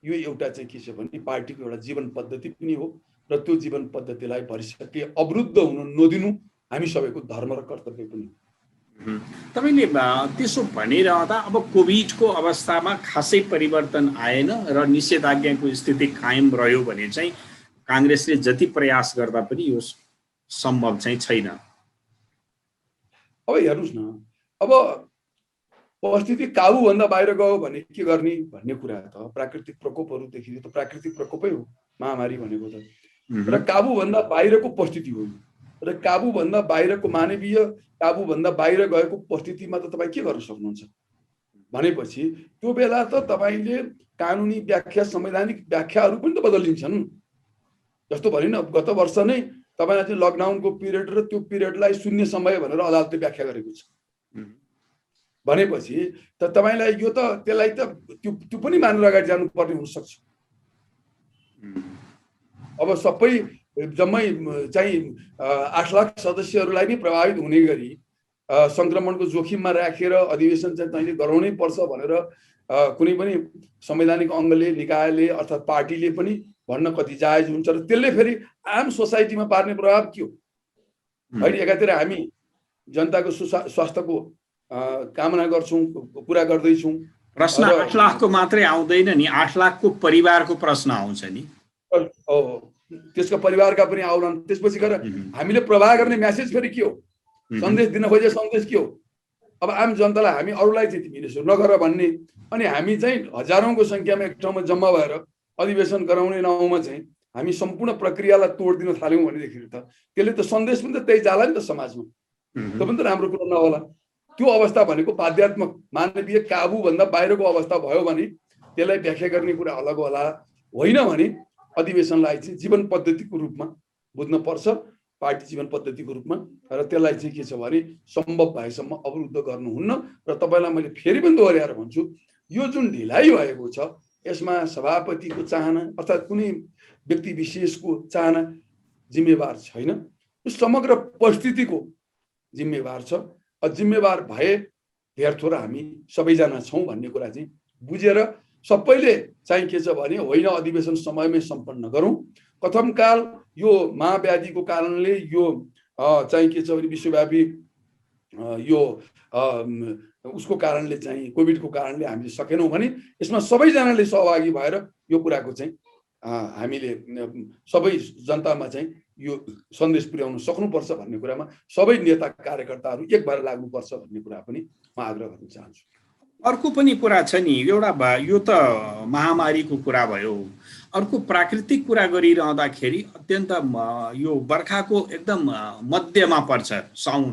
यो एउटा चाहिँ के छ भने पार्टीको एउटा जीवन पद्धति पनि हो र त्यो जीवन पद्धतिलाई भरिसके अवरुद्ध हुन नदिनु हामी सबैको धर्म र कर्तव्य पनि। तपाईले त्यसो भनिरहँदा अब कोभिडको अवस्थामा खासै परिवर्तन आएन र निषेधाज्ञाको स्थिति कायम रह्यो भने चाहिँ काङ्ग्रेसले जति प्रयास गर्दा पनि यो सम्भव चाहिँ छैन। अब हेर्नुस् न, अब परिस्थिति काबुभन्दा बाहिर गयो भने के गर्ने भन्ने कुरा त प्राकृतिक प्रकोपहरूदेखि त प्राकृतिक प्रकोपै हो महामारी भनेको त। र काबुभन्दा बाहिरको परिस्थिति हो र काबुभन्दा बाहिरको मानवीय काबुभन्दा बाहिर गएको परिस्थितिमा त तपाईँ के गर्न सक्नुहुन्छ भनेपछि त्यो बेला त तपाईँले कानुनी व्याख्या संवैधानिक व्याख्याहरू पनि त बदलिन्छन्। जस्तो भने न गत वर्ष नै तपाईँलाई चाहिँ लकडाउनको पिरियड र त्यो पिरियडलाई शून्य समय भनेर अदालतले व्याख्या गरेको छ भनेपछि त तपाईलाई यो त त्यसलाई त त्यो पनि मानेर अगाडि जानुपर्ने हुनसक्छ। अब सबै जम्मै चाहिँ 8 लाख सदस्यहरूलाई नै प्रभावित हुने गरी संक्रमणको जोखिममा राखेर अधिवेशन चाहिँ तैँले गराउनै पर्छ भनेर कुनै पनि संवैधानिक अङ्गले, निकायले अर्थात् पार्टीले पनि भन्न कति जायज हुन्छ र त्यसले फेरि आम सोसाइटीमा पार्ने प्रभाव के हो होइन। एकातिर हामी जनताको स्वास्थ्यको कामना गर्छौँ, कुरा गर्दैछौँ। प्रश्न 8 लाखको मात्रै आउँदैन नि, 8 लाखको परिवारको प्रश्न आउँछ नि। त्यसको परिवारका पनि आउलान्। त्यसपछि गएर हामीले प्रभाव गर्ने म्यासेज फेरि के हो, सन्देश दिन खोजे सन्देश के हो। अब आम जनतालाई हामी अरूलाई चाहिँ तिमीले यसो नगर भन्ने, अनि हामी चाहिँ हजारौंको संख्यामा एक ठाउँमा जम्मा भएर अधिवेशन गराउने नाउँमा चाहिँ हामी सम्पूर्ण प्रक्रियालाई तोडिदिन थाल्यौँ भनेदेखि त त्यसले त सन्देश पनि त त्यही जाला नि त समाजमा, त्यो पनि त राम्रो कुरा नहोला। त्यो अवस्था भनेको बाध्यात्मक मानवीय काबुभन्दा बाहिरको अवस्था भयो भने त्यसलाई व्याख्या गर्ने कुरा अलग होला, होइन भने अधिवेशनलाई चाहिँ जीवन पद्धतिको रूपमा बुझ्न पर्छ, पार्टी जीवन पद्धतिको रूपमा, र त्यसलाई चाहिँ के छ भने सम्भव भएसम्म अवरुद्ध गर्नुहुन्न। र तपाईँलाई मैले फेरि पनि दोहोऱ्याएर भन्छु, यो जुन ढिलाइ भएको छ यसमा सभापतिको चाहना अर्थात् कुनै व्यक्ति विशेषको चाहना जिम्मेवार छैन, यो समग्र परिस्थितिको जिम्मेवार छ। जिम्मेवार भए धेर थोर हामी सबैजना छौँ भन्ने कुरा चाहिँ बुझेर सबैले चाहिँ के छ भने होइन अधिवेशन समयमै सम्पन्न गरौँ। कथमकाल यो महाव्याधिको कारणले यो चाहिँ के छ भने विश्वव्यापी यो उसको कारणले चाहिँ कोभिडको कारणले हामीले सकेनौँ भने यसमा सबैजनाले सहभागी भएर यो कुराको चाहिँ हामीले सबै जनतामा चाहिँ यो सन्देश पुर्याउन सक्नुपर्छ भन्ने कुरामा सबै नेता कार्यकर्ताहरू एक भएर लाग्नुपर्छ भन्ने कुरा पनि म आग्रह गर्न चाहन्छु। अर्को पनि कुरा छ नि, एउटा यो त महामारीको कुरा भयो, अर्को प्राकृतिक कुरा गरिरहँदाखेरि अत्यन्त यो बर्खाको एकदम मध्यमा पर्छ साउन,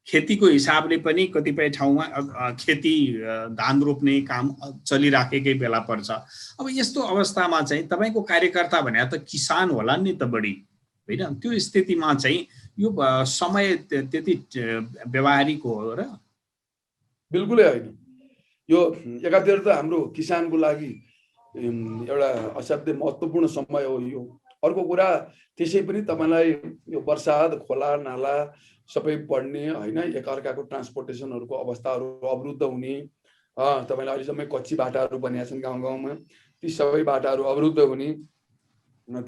खेतीको हिसाबले पनि कतिपय ठाउँमा खेती धान रोप्ने काम चलिराखेकै बेला पर्छ। अब यस्तो अवस्थामा चाहिँ तपाईँको कार्यकर्ता भने त किसान होला नि त बढी, होइन? त्यो स्थितिमा चाहिँ यो समय त्यति व्यवहारिक हो र? बिल्कुलै होइन। यो एकातिर त हाम्रो किसानको लागि एउटा असाध्यै महत्त्वपूर्ण समय हो यो। अर्को कुरा त्यसै पनि तपाईँलाई यो बर्सात खोला नाला सबै बढ्ने, होइन, एकअर्काको ट्रान्सपोर्टेसनहरूको अवस्थाहरू अवरुद्ध हुने, तपाईँलाई अहिलेसम्म कच्ची बाटाहरू बनिएका छन् गाउँ गाउँमा, ती सबै बाटाहरू अवरुद्ध हुने,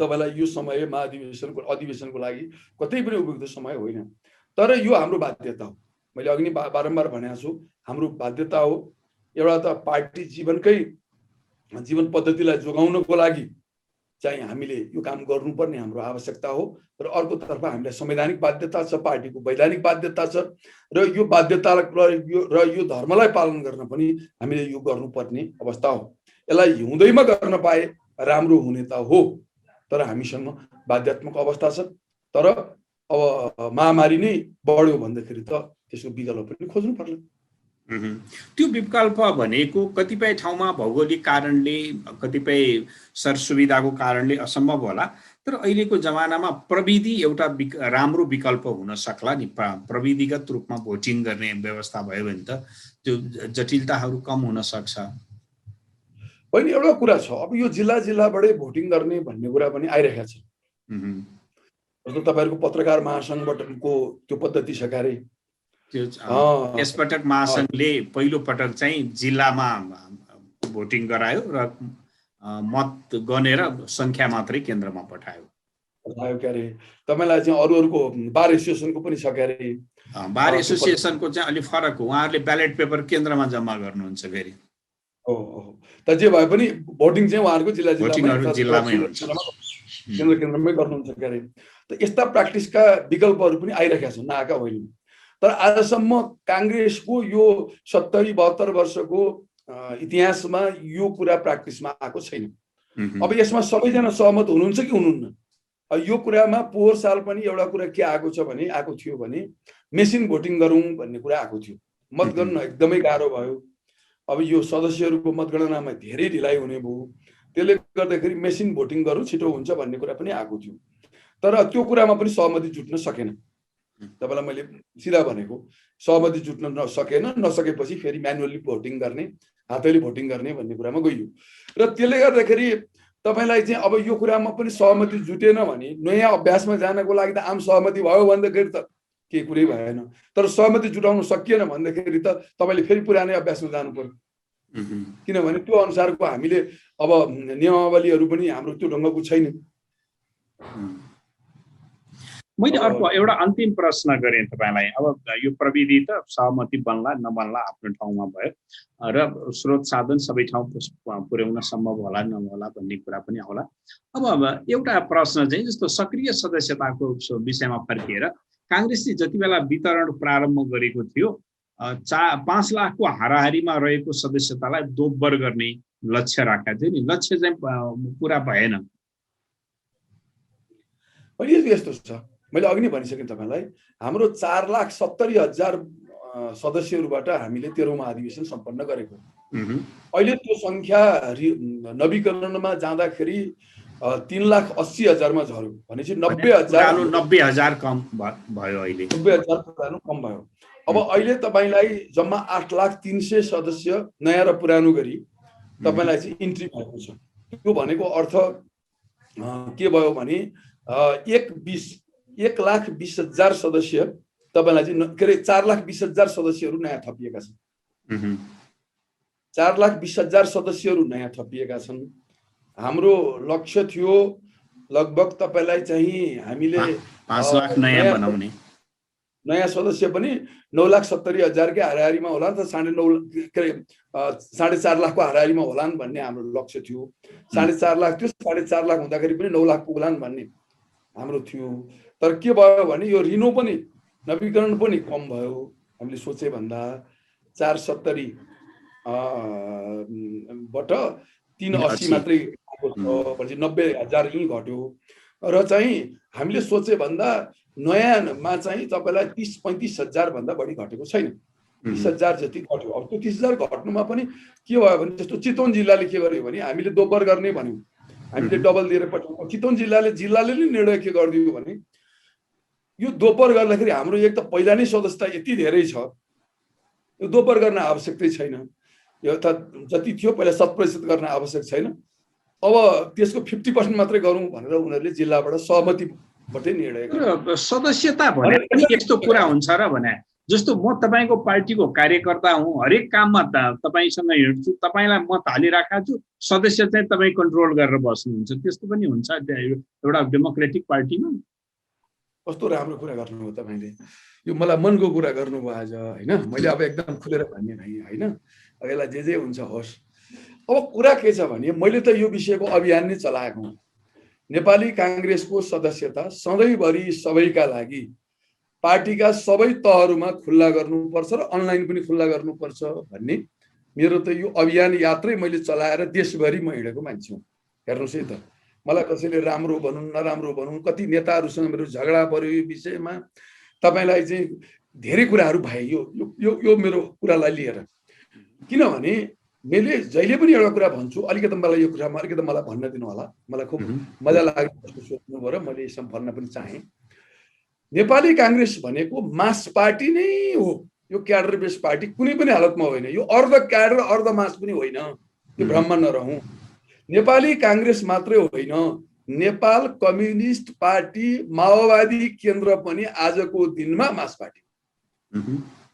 तपाईँलाई यो समय अधिवेशनको लागि कतै पनि उपयुक्त समय होइन। तर यो हाम्रो बाध्यता हो, मैले अघि नै बारम्बार भनेको छु, हाम्रो बाध्यता हो। एउटा त पार्टी जीवन पद्धतिलाई जोगाउनको लागि चाहिँ हामीले यो काम गर्नुपर्ने हाम्रो आवश्यकता हो, र अर्कोतर्फ हामीलाई संवैधानिक बाध्यता छ, पार्टीको वैधानिक बाध्यता छ, र यो बाध्यता र यो धर्मलाई पालन गर्न पनि हामीले यो गर्नुपर्ने अवस्था हो। यसलाई हिउँदैमा गर्न पाए राम्रो हुने त हो, तर हामीसँग बाध्यात्मक अवस्था छ। तर अब महामारी नै बढ्यो भन्दाखेरि त त्यसको विकल्प पनि खोज्नु पर्ला। त्यो विकल्प भनेको कतिपय ठाउँमा भौगोलिक कारणले, कतिपय सरसुविधाको कारणले असम्भव होला, तर अहिलेको जमानामा प्रविधि एउटा राम्रो विकल्प हुन सक्ला नि। प्रविधिगत रूपमा भोटिङ गर्ने व्यवस्था भयो भने त त्यो जटिलताहरू कम हुन सक्छ। होइन, एउटा कुरा छ, अब यो जिल्लाबाटै भोटिङ गर्ने भन्ने कुरा पनि आइरहेको छ। जस्तो तपाईँहरूको पत्रकार महासङ्घको त्यो पद्धति छ क्यारे, यसपटक महासङ्घले पहिलो पटक चाहिँ जिल्लामा भोटिङ गरायो र मत गनेर संख्या मात्रै केन्द्रमा पठायो क्यारे। तपाईँलाई चाहिँ अरूको बार एसोसिएसनको पनि छ क्यारे। बार एसोसिएसनको चाहिँ अलिक फरक हो, उहाँहरूले ब्यालेट पेपर केन्द्रमा जम्मा गर्नुहुन्छ फेरि। त जे भए पनि भोटिङ चाहिँ उहाँहरूको जिल्लामै हुन्छ, केन्द्रमै गर्नुहुन्छ क्यारे। त यस्ता प्र्याक्टिसका विकल्पहरू पनि आइरहेका छन्, नआएका होइन। तर आजसम्म काङ्ग्रेसको यो 70-72 वर्षको इतिहासमा यो कुरा प्र्याक्टिसमा आएको छैन। अब यसमा सबैजना सहमत हुनुहुन्छ कि हुनुहुन्न? यो कुरामा पोहोर साल पनि एउटा कुरा के आएको थियो भने मेसिन भोटिङ गरौँ भन्ने कुरा आएको थियो। मतगणना एकदमै गाह्रो भयो। अब यो सदस्यहरूको मतगणनामा धेरै ढिलाइ हुने भयो, त्यसले गर्दाखेरि मेसिन भोटिङ गरौँ छिटो हुन्छ भन्ने कुरा पनि आएको थियो। तर त्यो कुरामा पनि सहमति जुट्न सकेन। तपाईँलाई मैले सिधा भनेको, सहमति जुट्न नसकेपछि फेरि म्यानुअली भोटिङ गर्ने, हातैले भोटिङ गर्ने भन्ने कुरामा गइयो। र त्यसले गर्दाखेरि तपाईँलाई चाहिँ अब यो कुरामा पनि सहमति जुटेन भने नयाँ अभ्यासमा जानको लागि त आम सहमति भयो भन्दाखेरि त केही कुरै भएन। तर सहमति जुटाउन सकिएन भन्दाखेरि त तपाईँले फेरि पुरानै अभ्यासमा जानु पर्यो। किनभने त्यो अनुसारको हामीले अब नियमावलीहरू पनि हाम्रो त्यो ढङ्गको छैन। मैले अर्को एउटा अन्तिम प्रश्न गरेँ तपाईँलाई। अब यो प्रविधि त सहमति बन्ला नबन्ला आफ्नो ठाउँमा भयो, र स्रोत साधन सबै ठाउँ पुर्याउन सम्भव होला नहोला भन्ने कुरा पनि होला। अब एउटा प्रश्न चाहिँ जस्तो सक्रिय सदस्यताको विषयमा फर्किएर काङ्ग्रेसले जति बेला वितरण प्रारम्भ गरेको थियो 5 लाखको हाराहारीमा रहेको सदस्यतालाई दोब्बर गर्ने लक्ष्य राखेको थियो नि, लक्ष्य चाहिँ पुरा भएन। यस्तो छ, मैले अघि नै भनिसकेँ तपाईँलाई, हाम्रो 4,70,000 सदस्यहरूबाट हामीले 13औं महाधिवेशन सम्पन्न गरेको। मह्म। अहिले त्यो संख्या नवीकरणमा जाँदाखेरि 3,80,000 मा झर्यो भनेपछि 90,000 पुरानो 90,000 कम भयो अहिले। 90,000 पुरानो कम भयो। अब अहिले तपाईलाई जम्मा 8,03,000 सदस्य नयाँ र पुरानो गरी तपाईलाई चाहिँ इन्ट्री भएको छ। त्यो भनेको अर्थ के भयो भने 1,20,000 सदस्य तपाईलाई चाहिँ के अरे 4,20,000 सदस्यहरू नयाँ थपिएका छन्। 4,20,000 सदस्यहरू नयाँ थपिएका छन्। हाम्रो लक्ष्य थियो लगभग तपाईलाई चाहिँ हामीले 5 लाख नयाँ बनाउने, नयाँ सदस्य पनि 9,70,000 के हाराहारीमा होला त 9.5 के अरे 4.5 लाखको हाराहारीमा होलान् भन्ने हाम्रो लक्ष्य थियो। 4.5 लाख थियो, 4.5 लाख हुँदाखेरि पनि 9 लाख पुग्लान् भन्ने हाम्रो थियो। तर के भयो भने यो रिनो पनि नवीकरण पनि कम भयो। हामीले सोचे भन्दा 470 बाट 380 मात्रै आएको छ भनेपछि 90,000 यही घट्यो। र चाहिँ हामीले सोचे भन्दा नयाँमा चाहिँ तपाईलाई 30-35,000 भन्दा बढी घटेको छैन। 30,000 जति घट्यो। अब त्यो 30,000 घट्नुमा पनि के भयो भने जस्तो चितवन जिल्लाले के गर्यो भने हामीले दोब्बर गर्ने भन्यौँ, हामीले डबल दिएर पठाउँ। चितवन जिल्लाले नै निर्णय के गरिदियो भने यो दोब्बर गर्दाखेरि हाम्रो एक त पहिला नै सदस्यता यति धेरै छ, यो दोब्बर गर्न आवश्यकतै छैन। यो त जति थियो पहिला 7% गर्न आवश्यक छैन। अब त्यसको 50% मात्रै गरौँ भनेर उनीहरूले जिल्लाबाट सहमतिबाटै निर्णय गरे। सदस्यता भने पनि यस्तो कुरा हुन्छ र भने जस्तो म तपाईको पार्टीको कार्यकर्ता हुँ, हरेक काममा तपाईसँग हिँड्छु, तपाईलाई मत हालिराखेको छु, सदस्य चाहिँ तपाई कन्ट्रोल गरेर बस्नुहुन्छ, त्यस्तो पनि हुन्छ एउटा डेमोक्रेटिक पार्टीमा? कस्तो राम्रो कुरा गर्नुभयो तपाईले। यो मलाई मनको कुरा गर्नुभयो आज हैन। मैले अब एकदम खुलेर भन्ने हैन, अघिलाई जे हुन्छ होस्। अब कुरा के छ भने मैले त यो विषयको अभियान नै चलाएको हुँ। नेपाली कांग्रेसको सदस्यता सधैँभरि सबैका लागि पार्टीका सबै तहहरूमा खुल्ला गर्नुपर्छ र अनलाइन पनि खुल्ला गर्नुपर्छ भन्ने मेरो त यो अभियान यात्रै मैले चलाएर देशभरि म हिँडेको मान्छे हुँ। हेर्नुहोस् है त, मलाई कसैले राम्रो भनौँ नराम्रो भनौँ, कति नेताहरूसँग मेरो झगडा पर्यो यो विषयमा, तपाईलाई चाहिँ धेरै कुराहरू भए यो यो यो मेरो कुरालाई लिएर। किनभने मैले जहिले पनि एउटा कुरा भन्छु, अलिकति मलाई यो कुरामा अलिकति मलाई भन्न दिनु होला, मलाई खुब मजा लाग्यो सोच्नु भयो र मैले यसमा भन्न पनि चाहे। नेपाली कांग्रेस भनेको मास पार्टी नै हो, यो क्याडर बेस पार्टी कुनै पनि हालतमा होइन। यो अर्ध क्याडर अर्ध मास पनि होइन, यो भ्रममा नरहौँ। नेपाली कांग्रेस मात्रै होइन, नेपाल कम्युनिस्ट पार्टी माओवादी केन्द्र पनि आजको दिनमा मास पार्टी,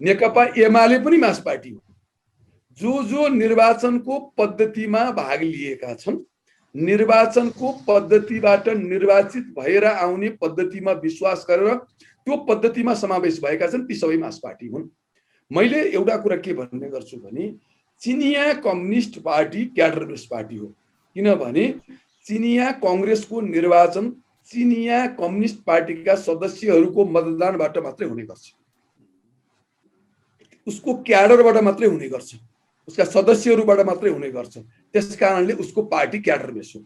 नेकपा एमाले पनि मास पार्टी हो। जो निर्वाचनको पद्धतिमा भाग लिएका छन्, निर्वाचनको पद्धतिबाट निर्वाचित भएर आउने पद्धतिमा विश्वास गरेर त्यो पद्धतिमा समावेश भएका छन्, ती सबै मास पार्टी हुन्। मैले एउटा कुरा के भन्ने गर्छु भने चिनिया communist party cadre base party हो। किनभने चिनिया कांग्रेसको निर्वाचन चिनिया कम्युनिस्ट पार्टीका सदस्यहरूको मतदानबाट मात्रै हुने गर्छ, उसको क्याडरबाट मात्रै हुने गर्छ, उसका सदस्यहरूबाट मात्रै हुने गर्छ। त्यसकारणले उसको पार्टी क्याडर बेस हो।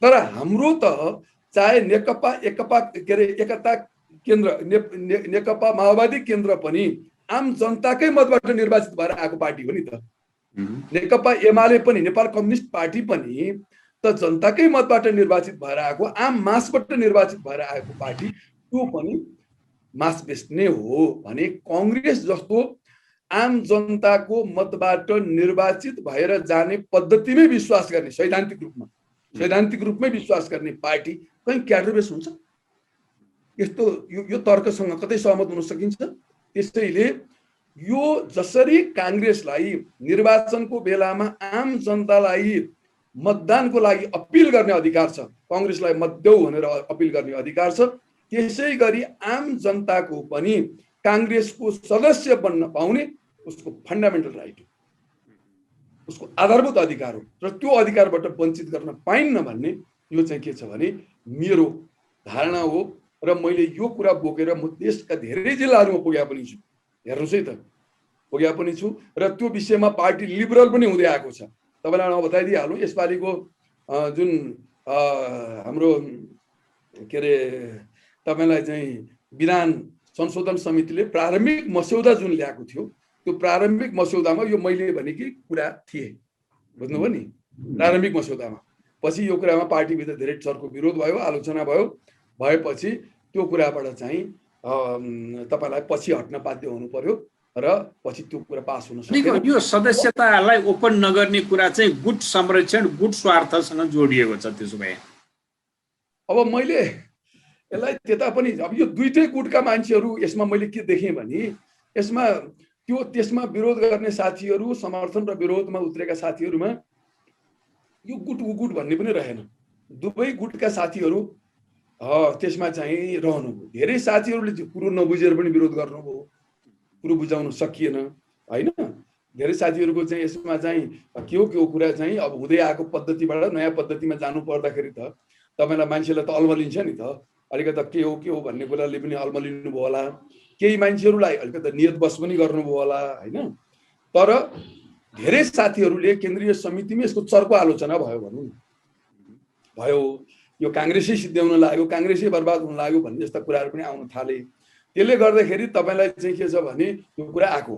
तर हाम्रो त चाहे नेकपा के अरे एकता केन्द्र नेकपा माओवादी केन्द्र पनि आम जनताकै मतबाट निर्वाचित भएर आएको पार्टी हो नि त। नेकपा एमाले पनि नेपाल कम्युनिस्ट पार्टी पनि त जनताकै मतबाट निर्वाचित भएर आएको, आम मासबाट निर्वाचित भएर आएको पार्टी, त्यो पनि मास बेस नै हो। भने कांग्रेस जस्तो आम जनताको मतबाट निर्वाचित भएर जाने पद्धतिमै विश्वास गर्ने, सैद्धान्तिक रूपमै विश्वास गर्ने पार्टी कहीं क्याडर बेस हुन्छ? यस्तो यो तर्कसँग कतै सहमत हुन सकिन्छ? त्यसैले यो जसरी कांग्रेसलाई निर्वाचनको बेलामा आम जनतालाई मतदानको लागि अपिल गर्ने अधिकार छ, कांग्रेसलाई मत देऊ भनेर अपिल गर्ने अधिकार छ, त्यसै गरी आम जनताको पनि कांग्रेसको सदस्य बन्न पाउने उसको फन्डामेन्टल राइट हो, उसको आधारभूत अधिकार हो। र त्यो अधिकारबाट वञ्चित गर्न पाइन्न भन्ने यो चाहिँ के छ भने मेरो धारणा हो। र मैले यो कुरा बोकेर म देशका धेरै जिल्लाहरूमा पुगेको पनि छु। हेर्नुहोस् है त, पुगेको पनि छु र त्यो विषयमा पार्टी लिबरल पनि हुँदै आएको छ। तपाईलाई म बताइदिइहालौँ, यसपालिको जुन हाम्रो के अरे तपाईलाई चाहिँ विधान संशोधन समितिले प्रारम्भिक मस्यौदा जुन ल्याएको थियो त्यो प्रारम्भिक मस्यौदामा यो मैले भनेकी कुरा थिए, बुझ्नुभयो नि, प्रारम्भिक मस्यौदामा। पछि यो कुरामा पार्टीभित्र धेरै चर्को विरोध भयो, आलोचना भयो, भएपछि त्यो कुराबाट चाहिँ तपाईलाई पछि हट्न बाध्य हुनु पर्यो र पछि त्यो कुरा पास हुन सकेन। यो सदस्यतालाई ओपन नगर्ने कुरा चाहिँ गुट संरक्षण, गुट स्वार्थसँग जोडिएको छ। त्यसो भए अब मैले यसलाई त्यता पनि, अब यो दुईटै गुटका मान्छेहरू यसमा मैले के देखेँ भने यसमा त्यसमा विरोध गर्ने साथीहरू, समर्थन र विरोधमा उत्रेका साथीहरूमा यो गुट गुट भन्ने पनि रहेन। दुवै गुटका साथीहरू त्यसमा चाहिँ रहनुभयो। धेरै साथीहरूले कुरो नबुझेर पनि विरोध गर्नुभयो, कुरो बुझाउन सकिएन हैन। धेरै साथीहरूको चाहिँ यसमा चाहिँ के हो कुरा चाहिँ अब हुँदै आएको पद्धतिबाट नयाँ पद्धतिमा जानु पर्दाखेरि त तपाईलाई मान्छेलाई त अल्मलिन्छ नि त, अलिकति के हो भन्ने कुराले पनि अल्मलिनु भयो होला। केही मान्छेहरूलाई अलिकति नियतवश पनि गर्नुभयो होला हैन। तर धेरै साथीहरूले केन्द्रीय समितिमा यसको चर्को आलोचना भयो भनौँ भयो, यो काङ्ग्रेसै सिद्ध्याउन लाग्यो, काङ्ग्रेसै बर्बाद हुन लाग्यो भन्ने जस्ता कुराहरू पनि आउन थाले। त्यसले गर्दाखेरि तपाईलाई चाहिँ के छ भने यो कुरा आएको।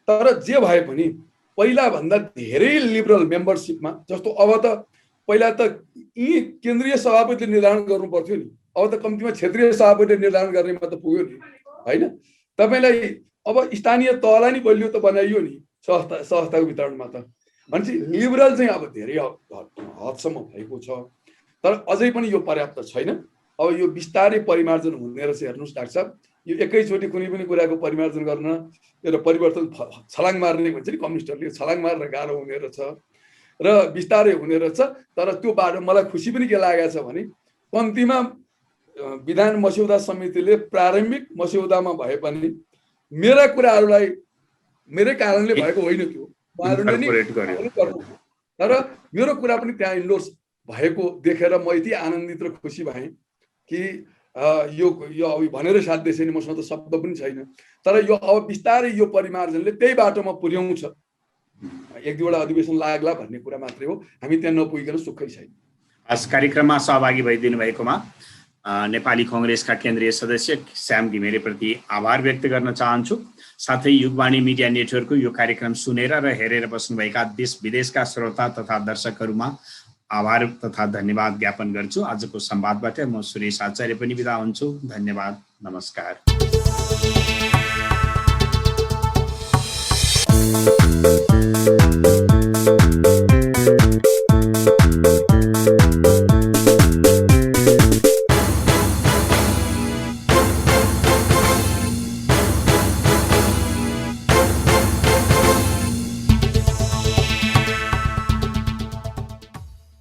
तर जे भए पनि पहिला भन्दा धेरै लिबरल मेम्बरसिपमा, जस्तो अब त पहिला त यी केन्द्रीय सभापतिले निर्धारण गर्नु पर्थ्यो नि, अब त कम्तीमा क्षेत्रीय सभापतिले निर्धारण गर्नेमा त पुग्यो नि हैन। तपाईलाई अब स्थानीय तहलाई नि बलियो त बनाइयो नि संस्थाको वितरणमा त। भनेपछि लिबरल चाहिँ अब धेरै हदसम्म भएको छ। तर अझै पनि यो पर्याप्त छैन। अब यो बिस्तारै परिमार्जन हुने रहेछ। हेर्नुहोस् डाक्टर साहब, यो एकैचोटि कुनै पनि कुराको परिमार्जन गर्न र परिवर्तन छलाङ मार्ने भन्छ नि कम्युनिस्टहरूले, छलाङ मार्न गाह्रो हुने रहेछ र बिस्तारै हुने रहेछ। तर त्यो बाटो मलाई खुसी पनि के लागेको छ भने कम्तीमा विधान मस्यौदा समितिले प्रारम्भिक मस्यौदामा भए पनि मेरा कुराहरूलाई मेरै कारणले भएको होइन, त्यो उहाँहरूले नि गर्नु। तर मेरो कुरा पनि त्यहाँ इन्डोर्स भएको देखेर म यति आनन्दित र खुसी भएँ कि यो अब भनेर साध्य छैन, मसँग त शब्द पनि छैन। तर यो अब बिस्तारै यो परिमार्जनले त्यही बाटोमा पुर्याउँछ। एक दुईवटा अधिवेशन लाग्ला भन्ने कुरा मात्रै हो, हामी त्यहाँ नपुगिकन सुखै छैन। यस कार्यक्रममा सहभागी भइदिनु भएकोमा नेपाली कांग्रेसका केन्द्रीय सदस्य श्याम घिमिरेप्रति आभार व्यक्त गर्न चाहन्छु। साथै युगवाणी मिडिया नेटवर्कको यो कार्यक्रम सुनेर र हेरेर बस्नुभएका देश विदेशका श्रोता तथा दर्शकहरूमा आभार तथा धन्यवाद ज्ञापन गर्छु। आजको संवादबाट म सुरेश आचार्य पनि बिदा हुन्छु। धन्यवाद, नमस्कार।